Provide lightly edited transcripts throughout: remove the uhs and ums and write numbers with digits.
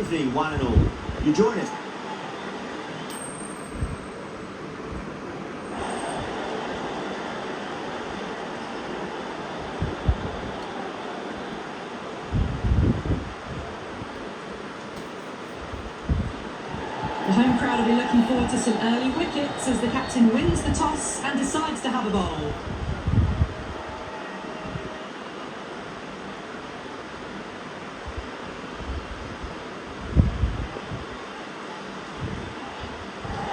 evening, one and all. You join us. The home crowd will be looking forward to some early wickets as the captain wins the toss and decides to have a bowl.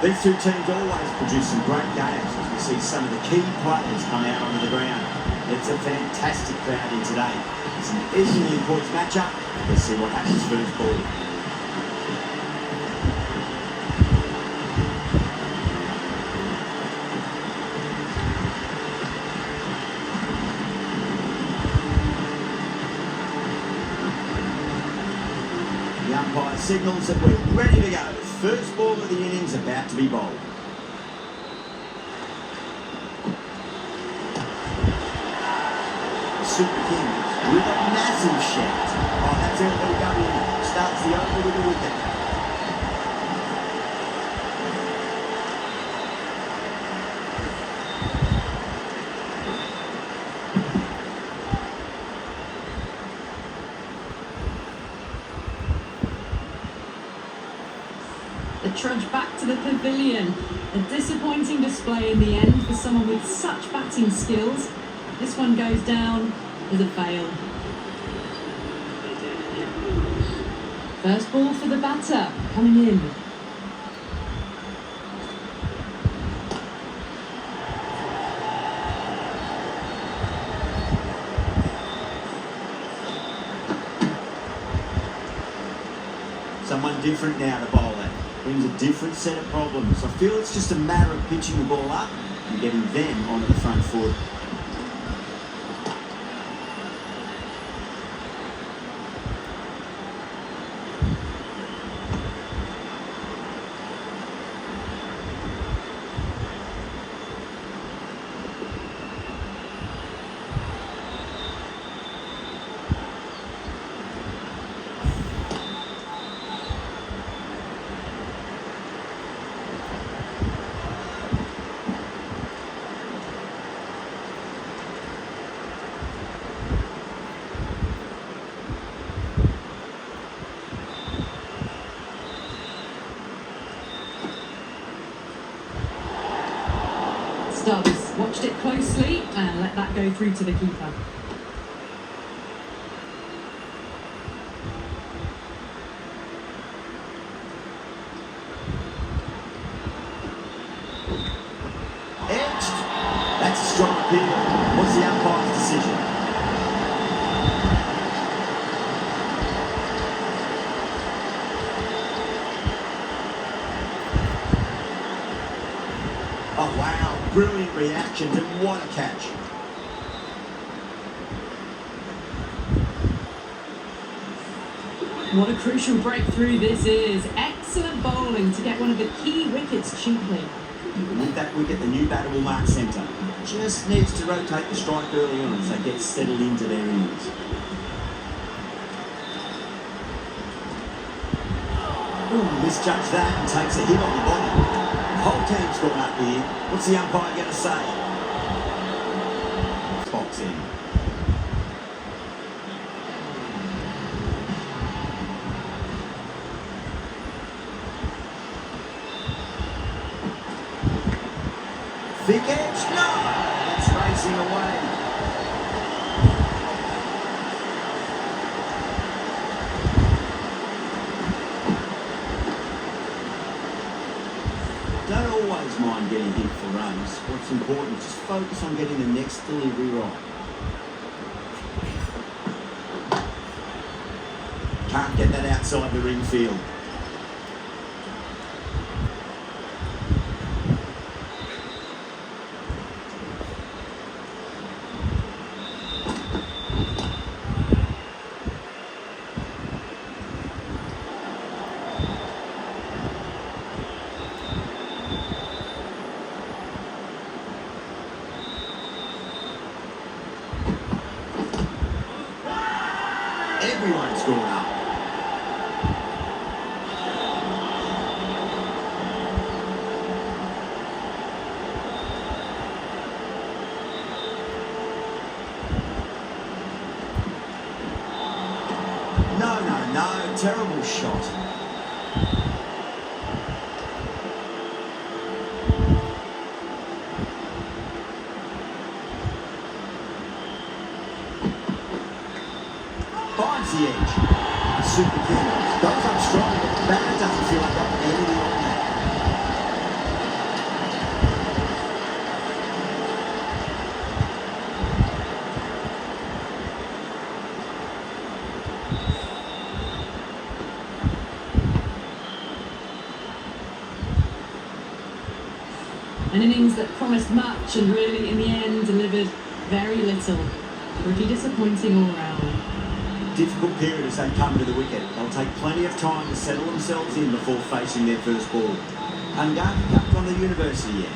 These two teams always produce some great games as we see some of the key players come out onto the ground. It's a fantastic crowd here today. It's an evenly important matchup. Let's see what happens first ball. The umpire signals that we're ready to go. First ball of the innings about to be bowled. Super King with a massive shout. Oh, that's LBW. Starts the over with a wicket. The trudge back to the pavilion. A disappointing display in the end for someone with such batting skills. This one goes down as a fail. First ball for the batter, coming in. Someone different now to bowl at. Brings a different set of problems. I feel it's just a matter of pitching the ball up and getting them onto the front foot. Stubbs watched it closely and let that go through to the keeper. Edged. That's a strong appeal. What's the umpire's decision? Oh wow, brilliant reactions and what a catch. What a crucial breakthrough this is. Excellent bowling to get one of the key wickets cheaply. With that wicket, the new batter will mark centre. Just needs to rotate the strike early on as they get settled into their innings. Misjudged that and takes a hit on the body. The whole team's gone up here. What's the umpire going to say? Box in. Thick edge, no! It's racing away. Don't always mind getting hit for runs. What's important is just focus on getting the next delivery right. Can't get that outside the ring field. Everyone's gone up. terrible shot. Finds the edge. Super keen. Goes up strong. Banner doesn't feel like got anything on that. An innings that promised much and really, in the end, delivered very little. Pretty disappointing all round. Difficult period as they come to the wicket. They'll take plenty of time to settle themselves in before facing their first ball. And going to come from the university yet.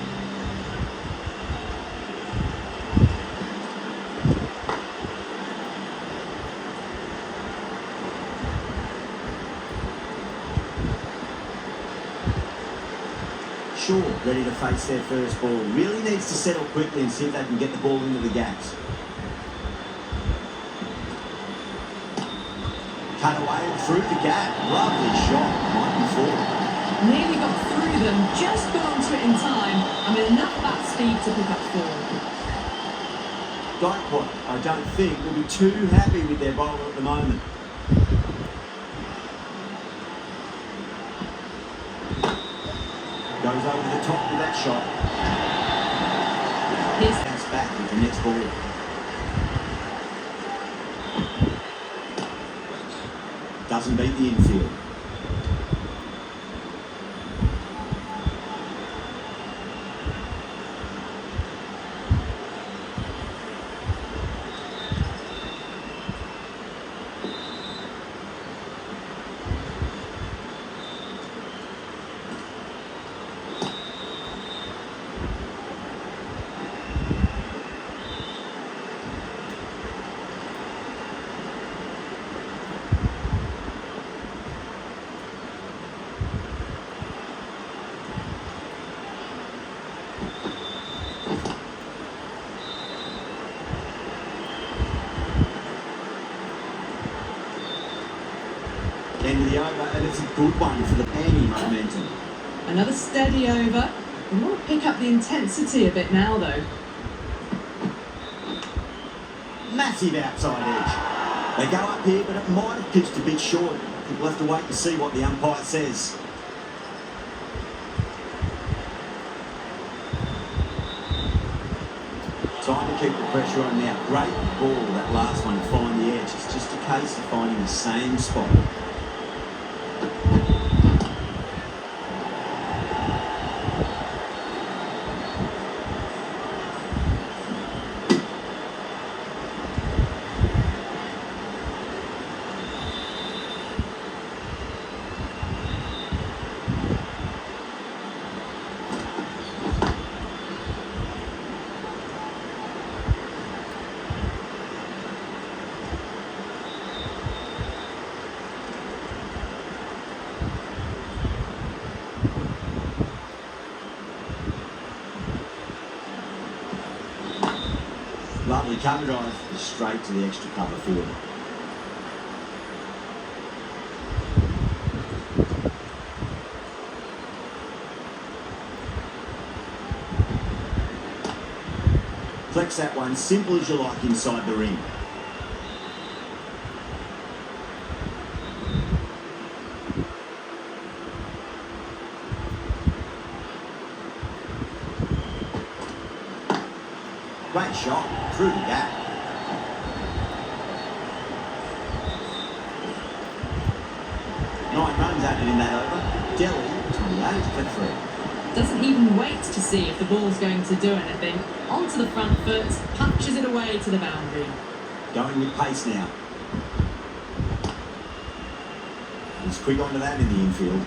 Shaw ready to face their first ball. Really needs to settle quickly and see if they can get the ball into the gaps. Cut away and through the gap. Lovely shot. Might be four. Nearly got through them, just got onto it in time, and with enough bat speed to pick up four. Dyquat, I don't think, will be too happy with their bowler at the moment. Goes over the top with that shot. Here's Bounce back with the next ball. Doesn't beat the infield. End of the over, and it's a good one for the penny momentum. another steady over. We want to pick up the intensity a bit now, though. Massive outside edge. They go up here, but it might have pitched a bit short. I think we'll have to wait and see what the umpire says. Trying to keep the pressure on now. Great ball, that last one, to find the edge. It's just a case of finding the same spot. Lovely cover drive, straight to the extra cover field. Flex that one, simple as you like inside the ring. Great shot, through the gap. Nine runs added in that over. Delhi, 28 for 3. Doesn't even wait to see if the ball's going to do anything. Onto the front foot, punches it away to the boundary. Going with pace now. He's quick onto that in the infield.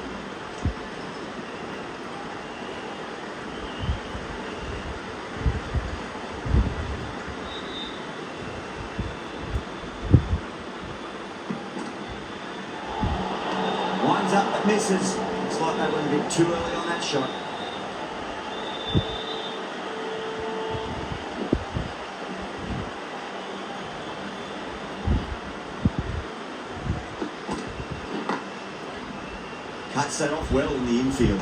Winds up but misses. Looks like they went a bit too early on that shot. that off well in the infield.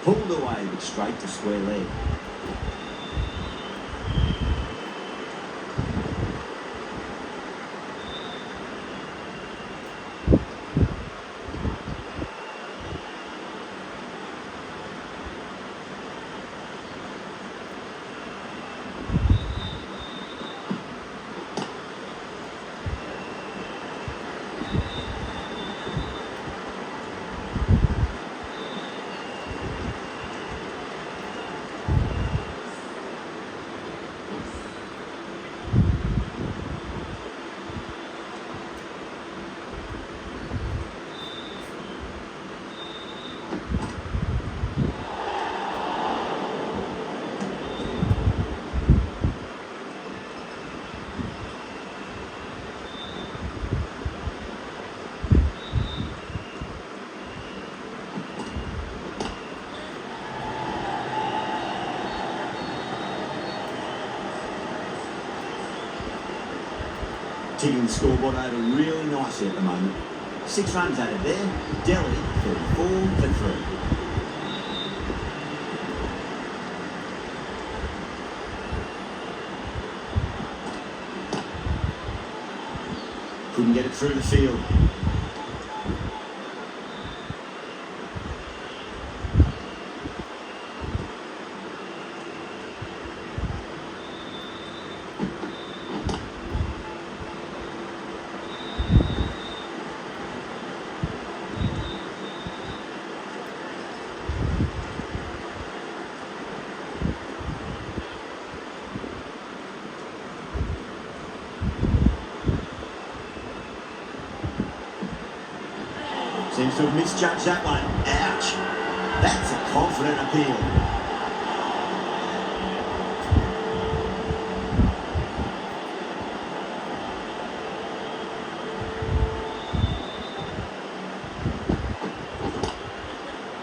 Pulled away, but straight to square leg. Ticking the scoreboard over really nicely at the moment. 6 runs added there. Delhi 34 for 3. Couldn't get it through the field. Seems to have misjudged that one. Ouch. That's a confident appeal.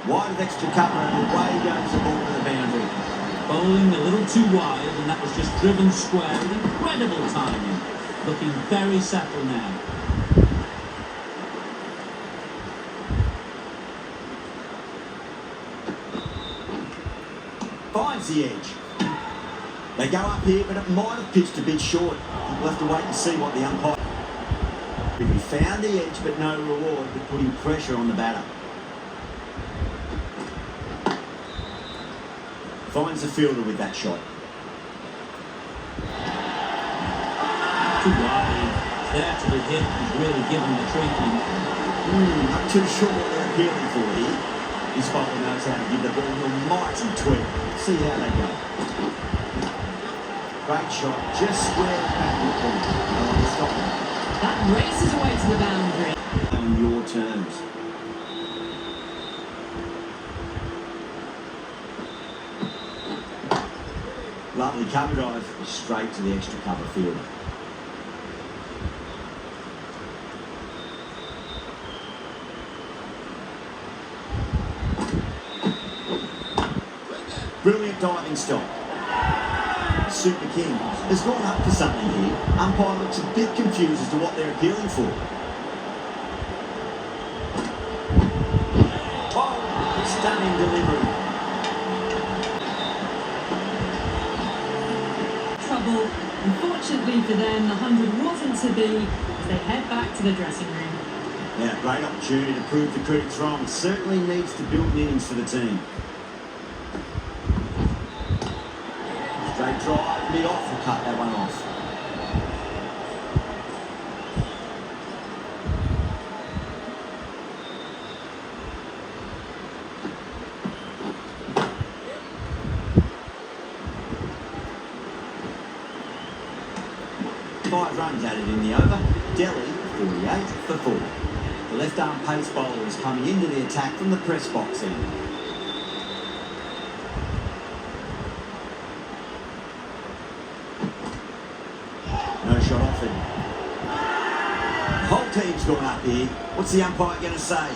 Wide of extra cover and away goes the ball to the boundary. Bowling a little too wide, and that was just driven square with incredible timing. Looking very settled now. Finds the edge. They go up here, but it might have pitched a bit short. We'll have to wait and see what the umpire... He found the edge, but no reward, but putting pressure on the batter. Finds the fielder with that shot. Too wide. There to be hit and really given the treatment. Not too sure what they're appealing for here. This bowler knows how to give the ball an almighty tweak. See how they go. Great shot, just square back with the ball. No one to stop him. That races away to the boundary. On your terms. Lovely cover drive, straight to the extra cover fielder. Brilliant diving stop. Super King has gone up for something here. Umpire looks a bit confused as to what they're appealing for. Oh, stunning delivery. Trouble. Unfortunately for them, the 100 wasn't to be as they head back to the dressing room. Yeah, great opportunity to prove the critics wrong. Certainly needs to build an innings for the team. Straight drive, mid off, will cut that one off. Five runs added in the over. Delhi 48 for 4. The left arm pace bowler is coming into the attack from the press box end. effort. The whole team's gone up here. What's the umpire going to say?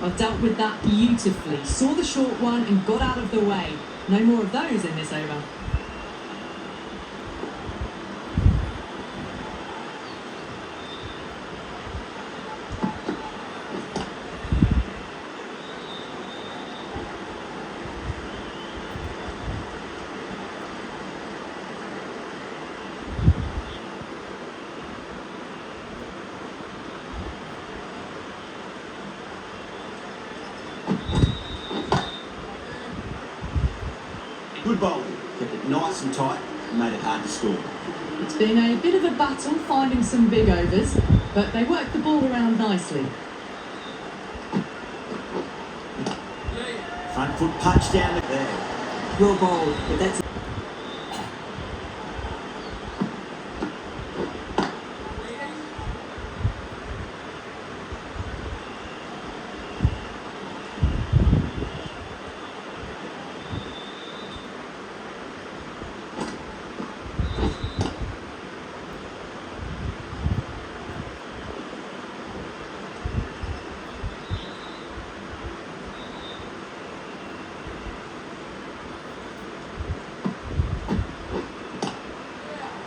I've dealt with that beautifully. Saw the short one and got out of the way. No more of those in this over. Good bowling. Kept it nice and tight and made it hard to score. It's been a bit of a battle finding some big overs, but they worked the ball around nicely. Front foot punch down there. Well bowled, but that's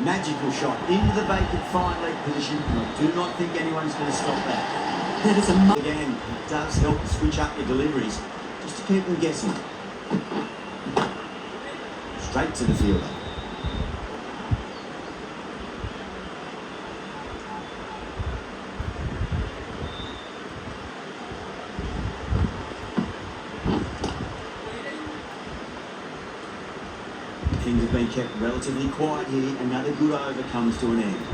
Magical shot into the vacant fine leg position, and I do not think anyone's going to stop that. that is a Again, it does help to switch up your deliveries, just to keep them guessing. Straight to the fielder. Things have been kept relatively quiet here. Another good over comes to an end.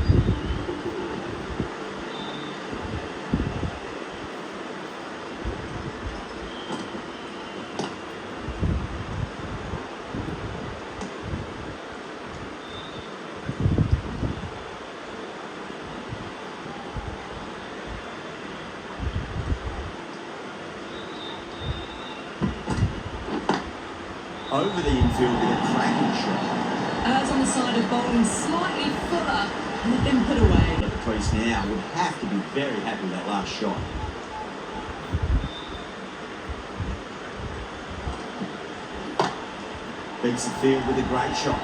Over the infield with a cracking shot. As on the side of bowling slightly fuller and then put away. At the crease now, would have to be very happy with that last shot. Beats the field with a great shot.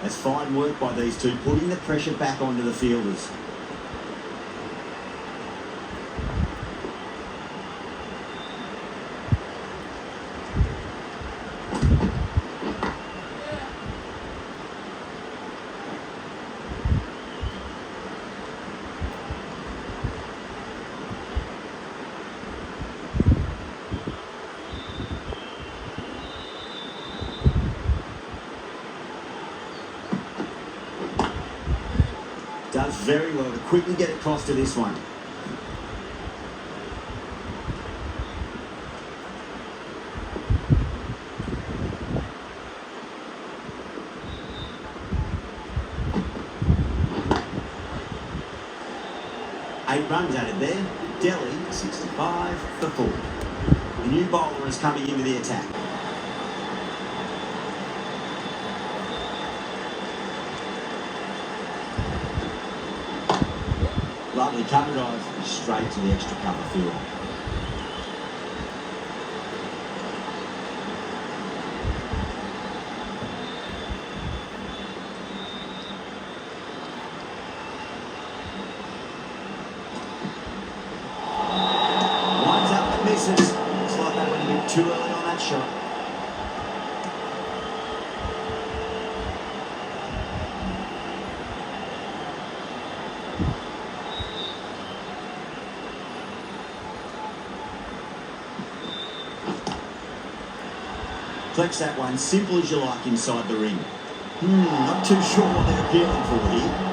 That's fine work by these two, putting the pressure back onto the fielders. Does very well to quickly get across to this one. Eight runs added there. Delhi 65 for 4. The new bowler is coming into the attack. Lovely cover drive straight to the extra cover field. Flex that one, simple as you like inside the ring. Not too sure what they're appealing for here.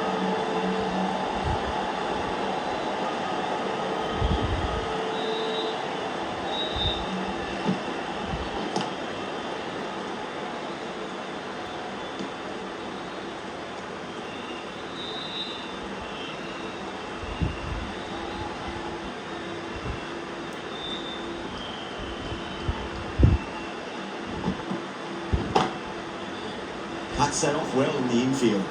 Cuts that off well in the infield.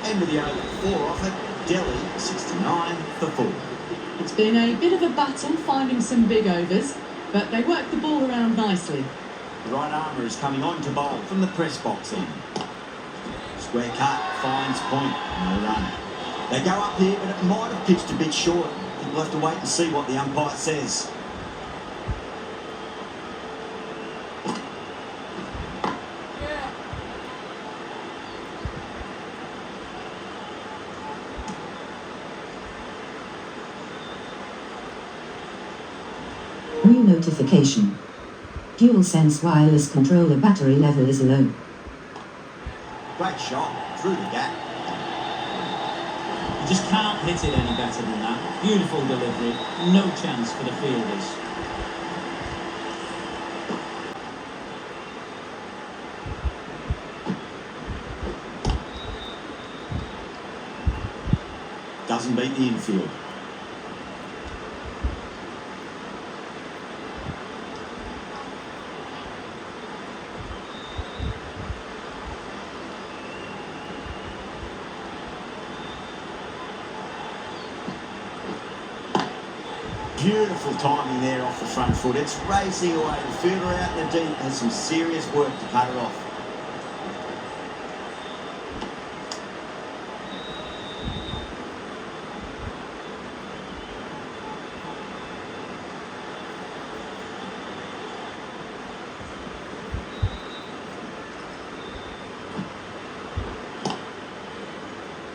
End of the over, 4 off it. Delhi 69 for 4. It's been a bit of a battle finding some big overs, but they work the ball around nicely. The right armour is coming on to bowl from the press box end. Square cut, finds point, no run. They go up here, but it might have pitched a bit short. We'll have to wait and see what the umpire says. New notification. DualSense wireless controller battery level is low. Great shot, through the gap. You just can't hit it any better than that. Beautiful delivery, no chance for the fielders. Doesn't beat the infield. Beautiful timing there off the front foot. It's racing away. The fielder out in the deep has some serious work to cut it off.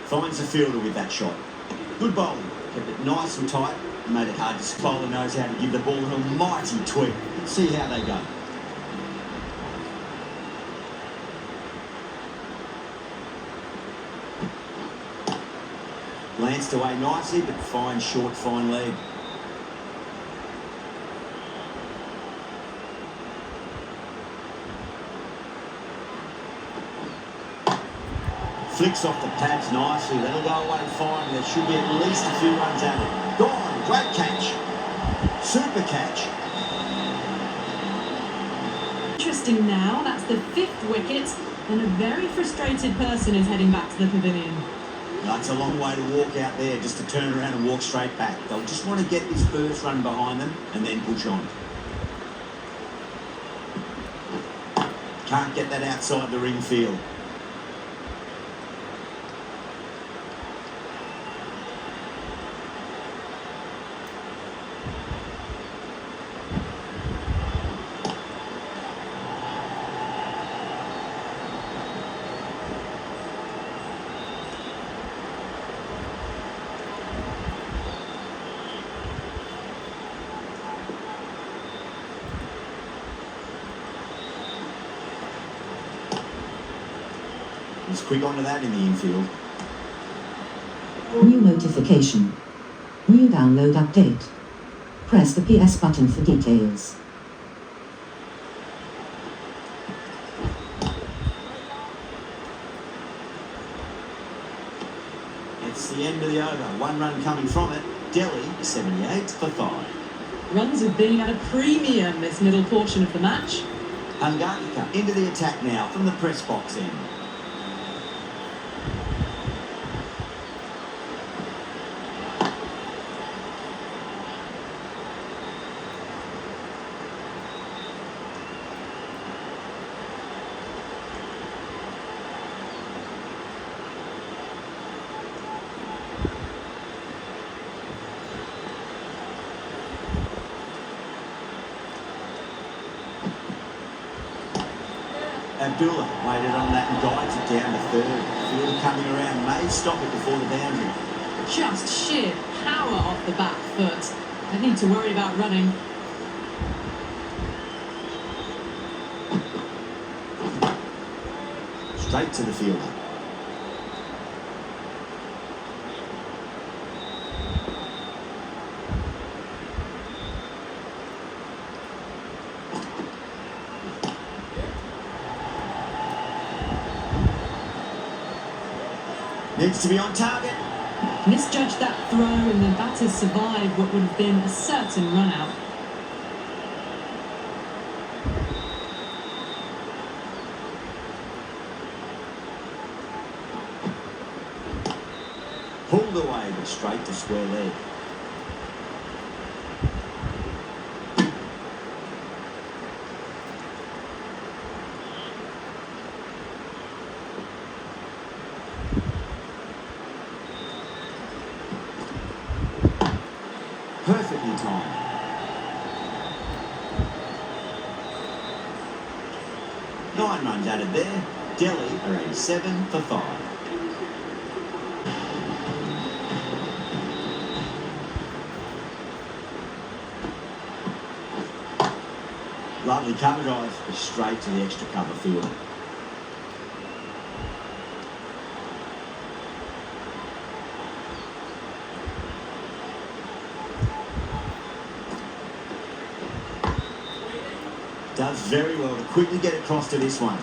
Finds the fielder with that shot. Good bowling. Kept it nice and tight. Made it hard to bowler knows how to give the ball an almighty tweak. Let's see how they go. Lanced away nicely, but fine short, fine leg. Flicks off the pads nicely. That'll go away fine. There should be at least a few runs out of it. Gone. Great catch. Super catch. Interesting now, that's the 5th wicket, and a very frustrated person is heading back to the pavilion. That's a long way to walk out there just to turn around and walk straight back. They'll just want to get this first run behind them and then push on. Can't get that outside the ring field. He's quick onto that in the infield. New notification. New download update. Press the PS button for details. It's the end of the over. 1 run coming from it. Delhi 78 for 5. Runs have been at a premium this middle portion of the match. Angarika into the attack now from the press box end. Abdullah waited on that and guides it down to third. Fielder coming around may stop it before the boundary. Just sheer power off the back foot. Don't need to worry about running. Straight to the fielder. Needs to be on target. Misjudged that throw and the batters survived what would have been a certain run-out. Pulled away, but straight to square leg. Perfectly timed. Nine runs added there. Delhi are 87 for 5. Lovely cover drive, straight to the extra cover fielder. Does very well to quickly get across to this one.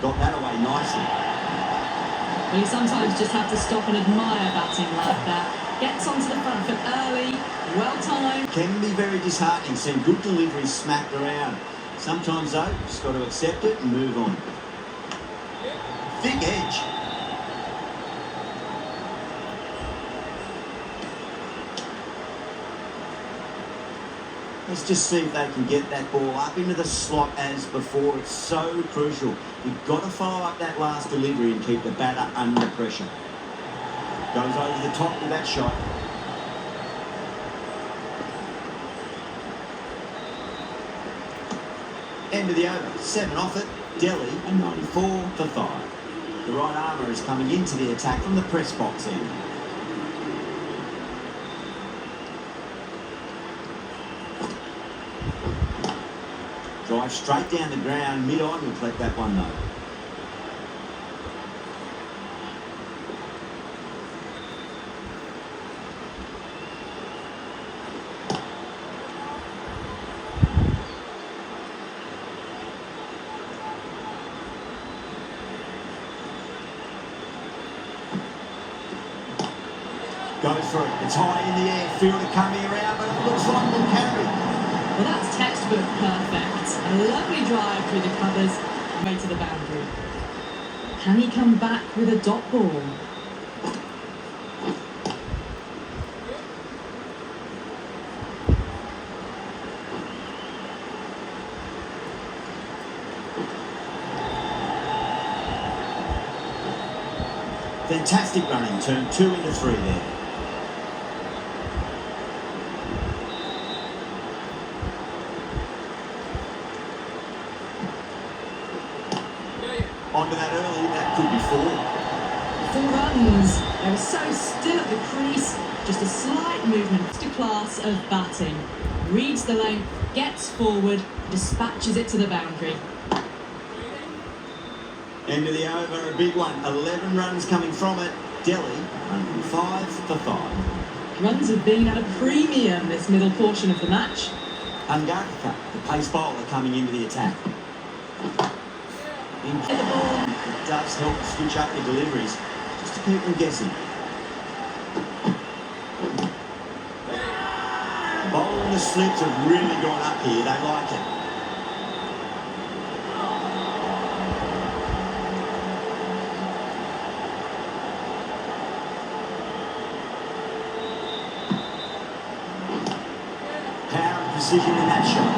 Got that away nicely. Well, you sometimes just have to stop and admire batting like that. Gets onto the front foot early, well timed. Can be very disheartening, seeing good deliveries smacked around. Sometimes though, just got to accept it and move on. Thick edge. Let's just see if they can get that ball up into the slot as before. It's so crucial. You've got to follow up that last delivery and keep the batter under pressure. Goes over the top with that shot. End of the over. 7 off it. Delhi are 94 for 5. The right armour is coming into the attack from the press box end. Drive straight down the ground, mid-on, we'll collect that one though. Goes for it, it's high in the air, fielder coming around, but it looks like we'll carry. Well, that's textbook perfect. A lovely drive through the covers, way to the boundary. Can he come back with a dot ball? Fantastic running, turned 2 into 3 there. Onto that early, that could be 4. 4 runs. They were so still at the crease. Just a slight movement. Just a class of batting. Reads the length, gets forward, dispatches it to the boundary. End of the over, a big one. 11 runs coming from it. Delhi, 105 for 5. Runs have been at a premium this middle portion of the match. Ungarkar, the pace bowler coming into the attack. Incredible. It does help switch up your deliveries, just to keep them guessing. Bowling the slips have really gone up here, they like it. precision in that shot.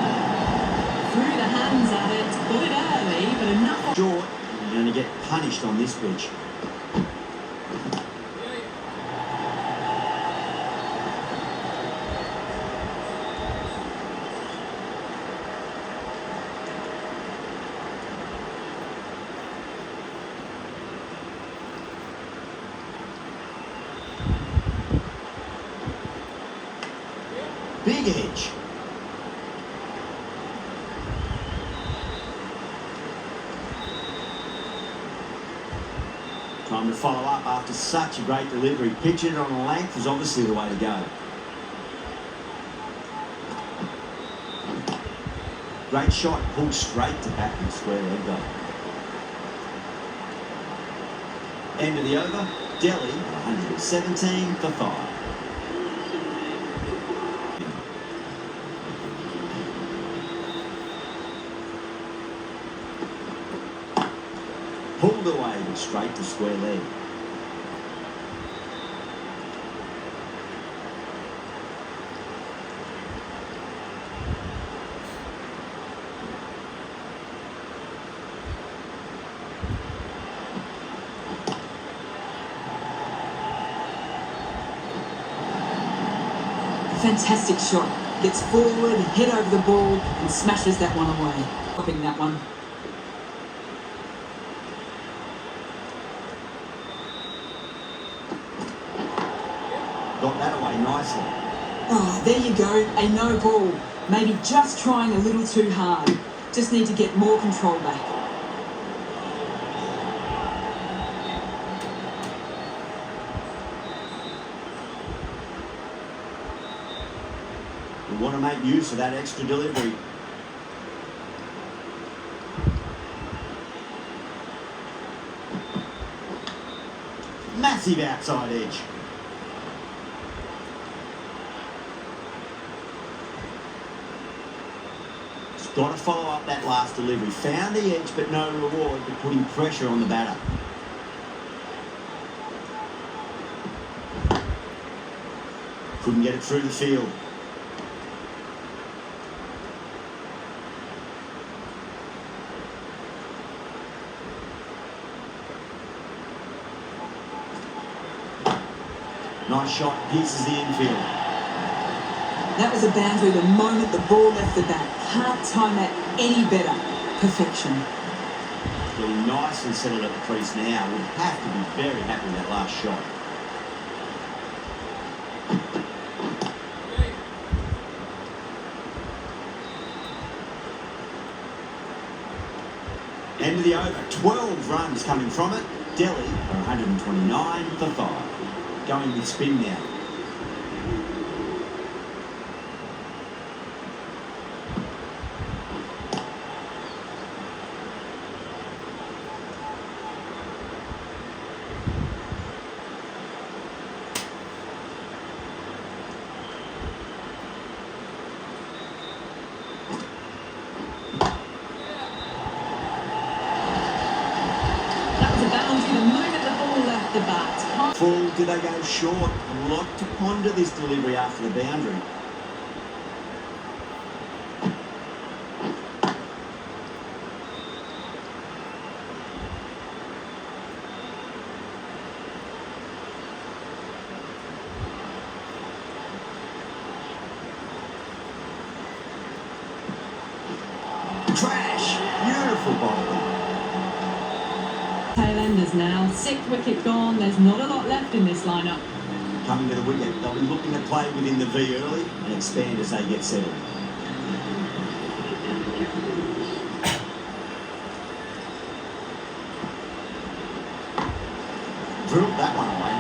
Threw the hands at it, got it early, but enough. Short, you're going to get punished on this pitch. Big edge. Time to follow up after such a great delivery. Pitching it on a length is obviously the way to go. Great shot, pulled straight to back and square leg goal. End of the over. Delhi 117 for 5. Pulled away but straight to square leg. Fantastic shot. Gets forward, head over the ball, and smashes that one away. Popping that one. Got that away nicely. Oh, there you go. A no ball. Maybe just trying a little too hard. Just need to get more control back. We want to make use of that extra delivery. Massive outside edge. Just got to follow up that last delivery. Found the edge, but no reward, but putting pressure on the batter. Couldn't get it through the field. Nice shot, pierces the infield. That was a boundary the moment the ball left the bat. Can't time that any better. Perfection. Getting nicely settled at the crease now. Would have to be very happy with that last shot. End of the over. 12 runs coming from it. Delhi are 129 for 5. Going with spin now. That was a boundary the moment the ball left the bat. Full, do they go short? A lot to ponder this delivery after the boundary. Trash! Beautiful bowling. Tail enders now. 6th wicket gone. There's not a lot left in this lineup. Coming to the wicket, they'll be looking to play within the V early and expand as they get settled. Drilled that one away.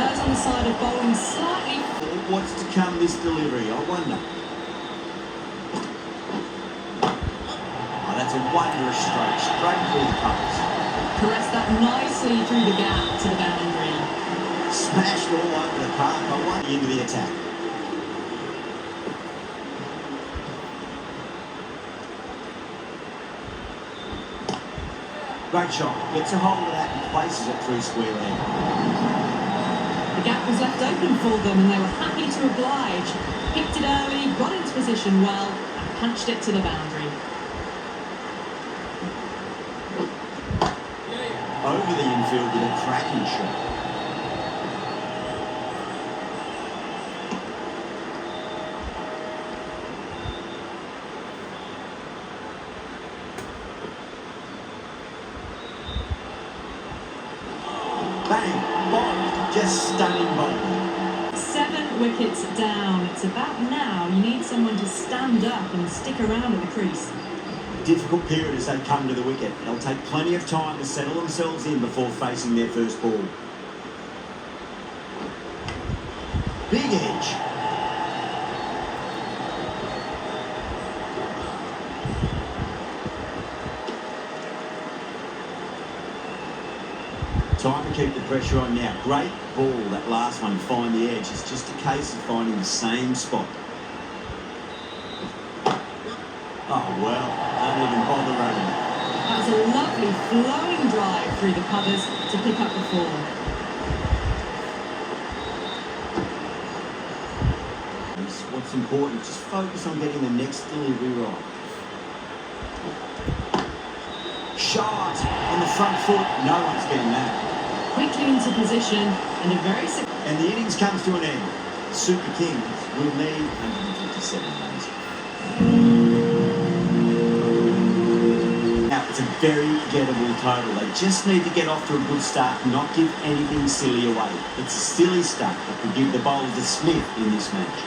Errs on the side of bowling slightly. What's to come this delivery, I wonder. Oh, that's a wondrous stroke, straight through the covers. Caressed that nicely through the gap to the boundary. Smashed all over the park. I want into the attack. Great shot. Gets a hold of that and places it through square leg. gap was left open for them and they were happy to oblige. Picked it early, got into position well, and punched it to the boundary. Over the infield with a cracking shot. Bang, blocked, just stunning bowling. 7 wickets down. It's about now you need someone to stand up and stick around at the crease. Difficult period as they come to the wicket. They'll take plenty of time to settle themselves in before facing their first ball. Big edge. Time to keep the pressure on now. Great ball, that last one, find the edge. It's just a case of finding the same spot. Oh, well, don't even bother running. That was a lovely flowing drive through the covers to pick up the 4. What's important, just focus on getting the next delivery right. Shot on the front foot, no one's getting that. Quickly into position and a very... And the innings comes to an end. Super Kings will need 157 runs. Now, it's a very gettable total. They just need to get off to a good start, not give anything silly away. It's a silly start that could give the bowlers a Smith in this match.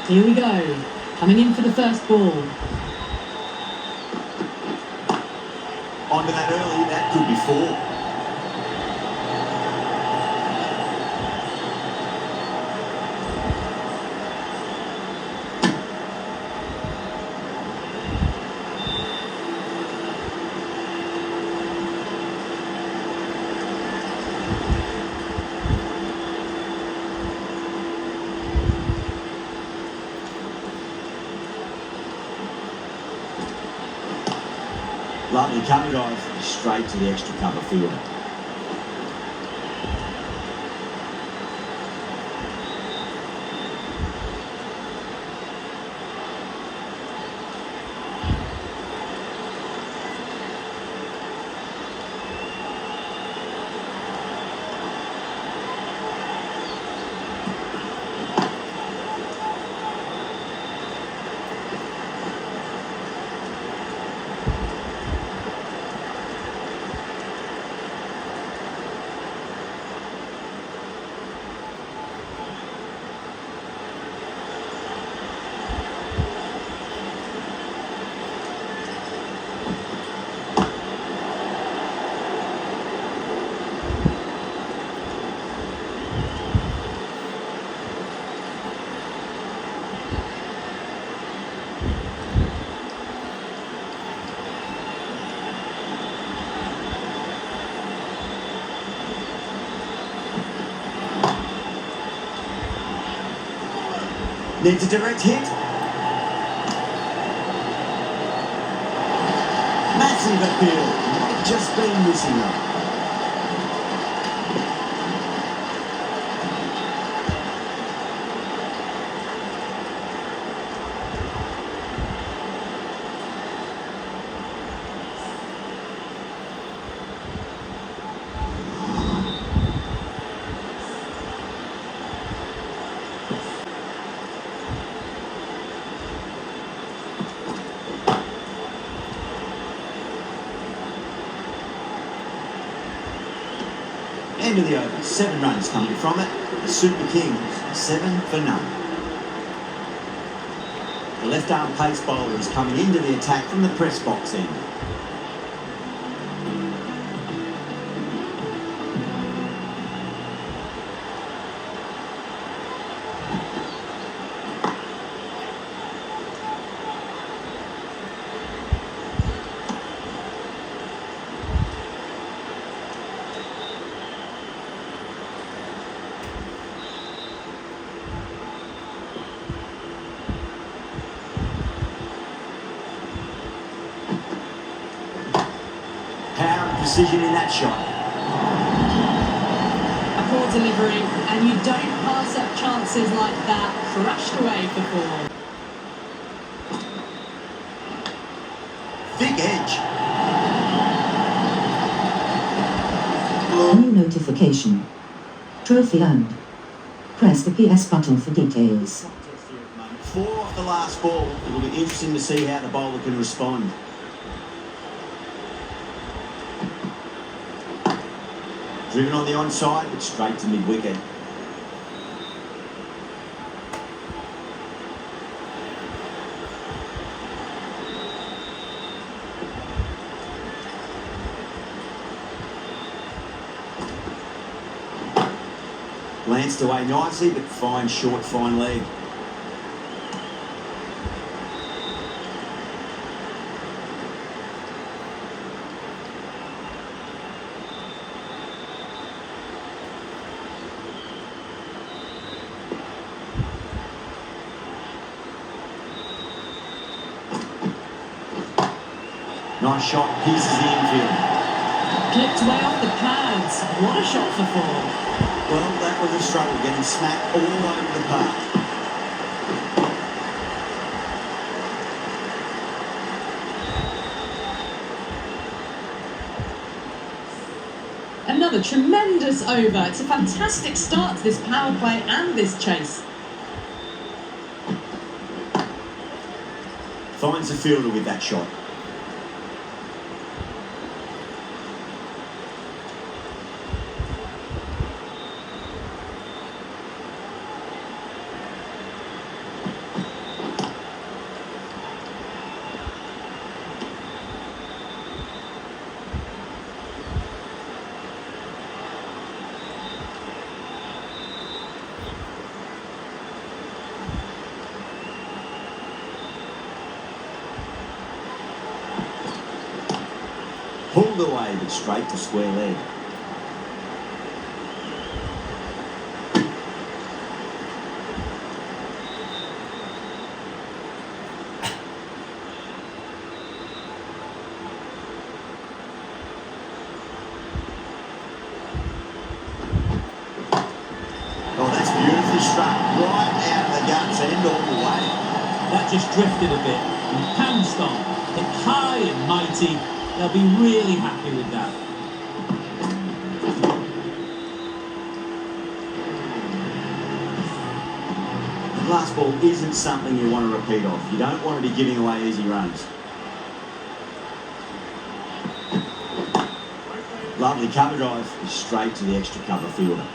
Here we go. Coming in for the first ball. Onto that early, that could be 4. Lovely cover dive, straight to the extra cover fielder. Needs a direct hit. Massive appeal. Might just been missing though. End of the over, 7 runs coming from it. The Super Kings, 7 for none. The left arm pace bowler is coming into the attack from the press box end. precision in that shot. A poor delivery, and you don't pass up chances like that. Crushed away for four. Thick edge. New notification. Trophy earned. Press the PS button for details. 4 off the last ball. It'll be interesting to see how the bowler can respond. Driven on the onside, but straight to mid-wicket. Glanced away nicely, but fine short, fine leg. Nice shot, pierces the infield. Clipped way off the pads. What a shot for four. Well, that was a struggle, getting smacked all over the park. Another tremendous over. It's a fantastic start to this power play and this chase. Finds the fielder with that shot. Pulled away, but straight to square leg. Oh, that's beautifully struck, right out of the guts, end all the way. That just drifted a bit and pounced on. Hit high and mighty. They'll be really happy with that. The last ball isn't something you want to repeat off. You don't want to be giving away easy runs. Lovely cover drive, straight to the extra cover fielder.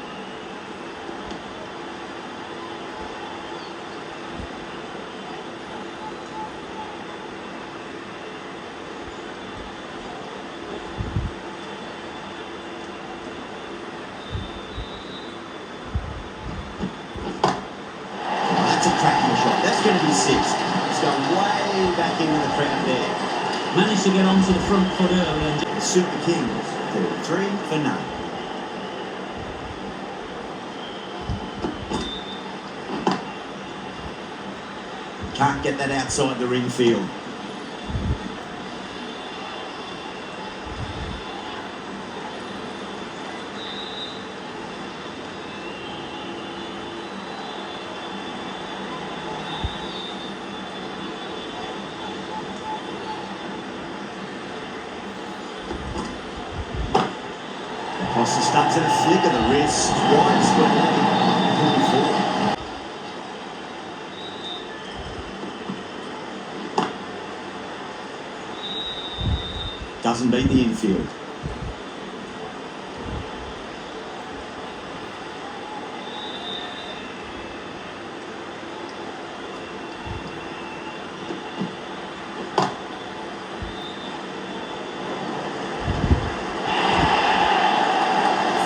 That's a cracking shot. That's going to be 6. It's going way back into the crowd there. Managed to get onto the front foot early and The Super Kings, 3 for none. Can't get that outside the ring field. Costa starts at a flick of the wrist, wide square leg, pulling forward. Doesn't beat the infield.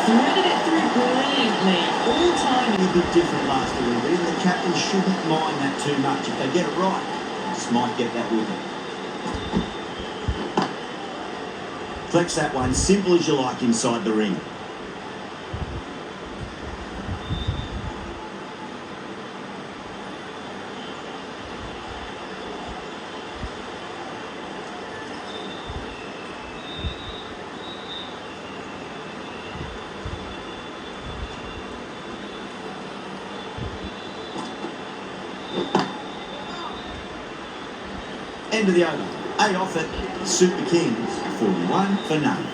Threaded it through brilliantly. All time. A bit different last delivery, and the captain shouldn't mind that too much. If they get it right, just might get that wicket. Flex that one, simple as you like inside the ring. End of the over. 8 off it. Super Kings 41 for none.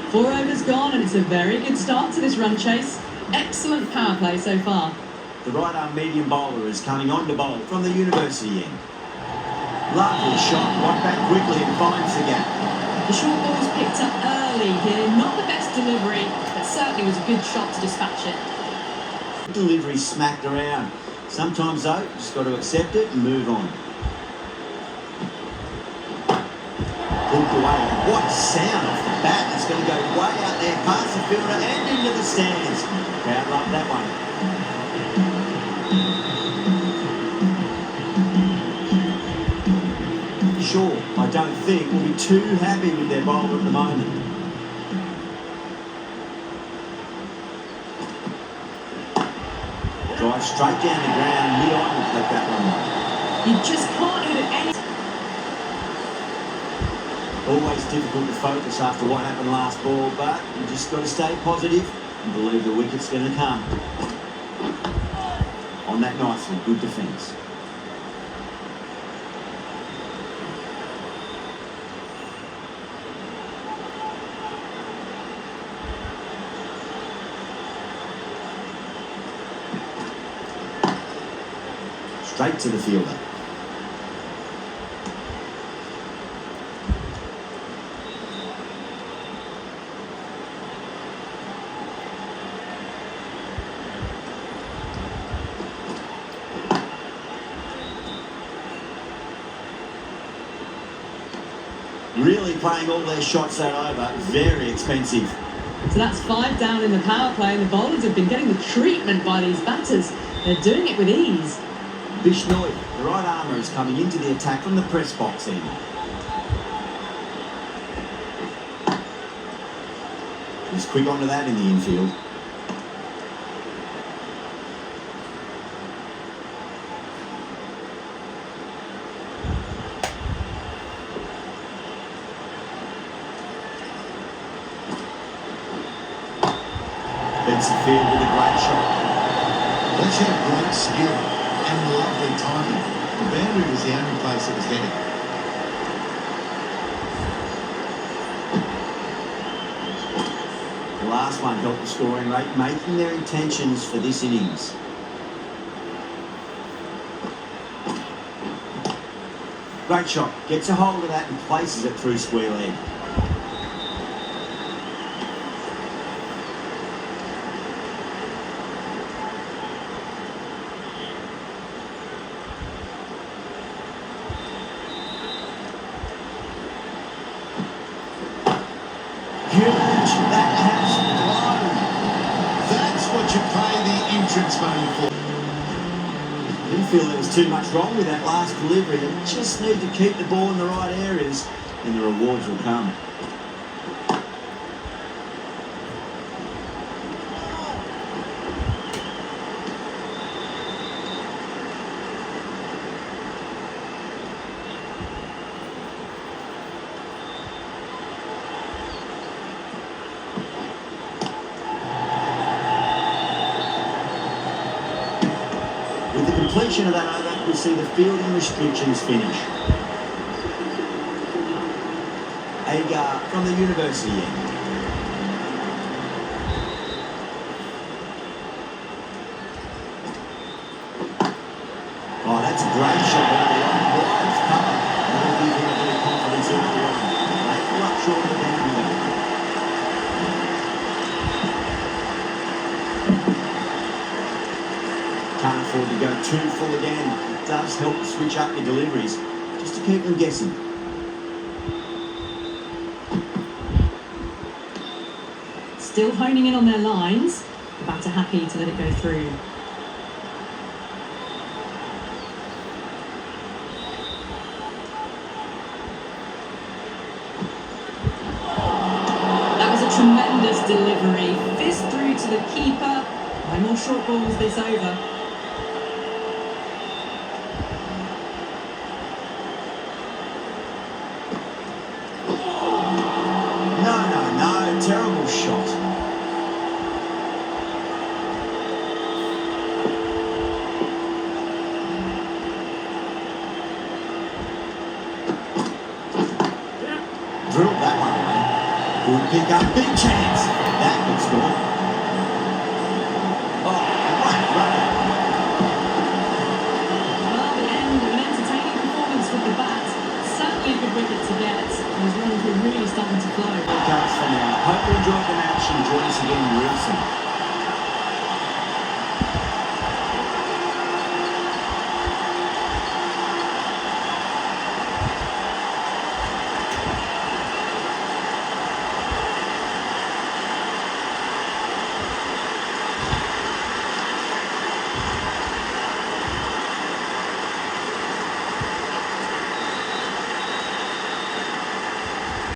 4 overs gone, and it's a very good start to this run chase. Excellent power play so far. The right arm medium bowler is coming on to bowl from the university end. Lovely shot, right back quickly and finds the gap. The short ball's picked up early here. Not the best delivery, but certainly was a good shot to dispatch it. Delivery smacked around. Sometimes though, just got to accept it and move on. Hooked away. What sound off the bat. It's going to go way out there past the fielder and into the stands. Crowd love that one. Sure, I don't think we'll be too happy with their bowler at the moment. Drive straight down the ground, mid-on and take that one. You just can't hit it any... Always difficult to focus after what happened last ball, but you just got to stay positive and believe the wicket's going to come. On that nice one, good defence. Straight to the fielder. Really playing all their shots that over. Very expensive. So that's 5 down in the power play, and the bowlers have been getting the treatment by these batters. They're doing it with ease. Bishnoi, the right armour, is coming into the attack from the press box end. He's quick onto that in the infield. Benson field with a great shot. That showed great skill and lovely timing. The boundary was the only place it was heading. The last one helped the scoring rate, making their intentions for this innings. Great shot. Gets a hold of that and places it through square leg. That has blown. That's what you pay the entrance money for. Didn't feel there was too much wrong with that last delivery. They just need to keep the ball in the right areas and the rewards will come. With the completion of that over, we see the fielding restrictions finish. Agar from the university end. Oh, that's a great shot. Wide cover. That'll give him a bit of confidence early on. They pull up short of the boundary though. Can't afford to go too full again. It does help to switch up your deliveries, just to keep them guessing. Still honing in on their lines. The batter happy to let it go through. That was a tremendous delivery. Fist through to the keeper. No more short balls this over. No, terrible shot. Good pick up, big chance. That could score. Oh, great run. Well, the end of an entertaining performance with the bat. Certainly a good wicket to get. Those runs were really starting to flow. Podcast for now. Hope you enjoyed the match and join us again real soon.